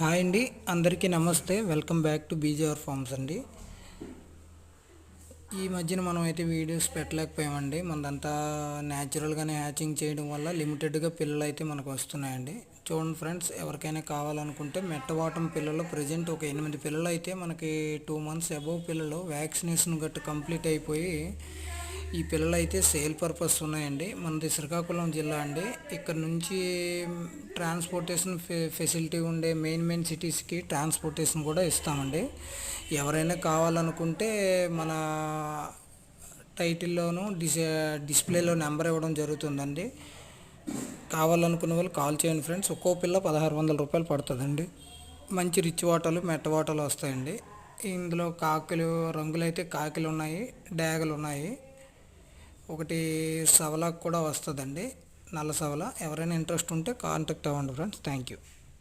Hi అండి, అందరికీ నమస్తే. Welcome back to BJR forms అండి. ఈ మధ్యన మనం అయితే వీడియోస్ పెట్టలేకపోయామండి. మనదంతా న్యాచురల్గానే హ్యాచింగ్ చేయడం వల్ల లిమిటెడ్గా పిల్లలు అయితే మనకు వస్తున్నాయండి. చూడండి ఫ్రెండ్స్, ఎవరికైనా కావాలనుకుంటే మెట్టవాటం పిల్లలు ప్రజెంట్ ఒక 8 పిల్లలు అయితే మనకి 2 months అబోవ్ పిల్లలు వ్యాక్సినేషన్ గట్టు కంప్లీట్ అయిపోయి ఈ పిల్లలు అయితే సేల్ పర్పస్ ఉన్నాయండి. మనది శ్రీకాకుళం జిల్లా అండి. ఇక్కడ నుంచి ట్రాన్స్పోర్టేషన్ ఫెసిలిటీ ఉండే మెయిన్ సిటీస్కి ట్రాన్స్పోర్టేషన్ కూడా ఇస్తామండి. ఎవరైనా కావాలనుకుంటే మన టైటిల్లోనూ డిస్ప్లేలో నెంబర్ ఇవ్వడం జరుగుతుందండి. కావాలనుకున్న వాళ్ళు కాల్ చేయండి ఫ్రెండ్స్. ఒక్కో పిల్ల 1600 రూపాయలు పడుతుందండి. మంచి రిచ్ వాటలు మెట్ట వాటలు వస్తాయండి. ఇందులో కాకులు రంగులు అయితే కాకులు ఉన్నాయి, డ్యాగలు ఉన్నాయి. ఒకటి సవలాకు కూడా వస్తుందండి, నల్ల సవల. ఎవరైనా ఇంట్రెస్ట్ ఉంటే కాంటాక్ట్ అవ్వండి ఫ్రెండ్స్. Thank you.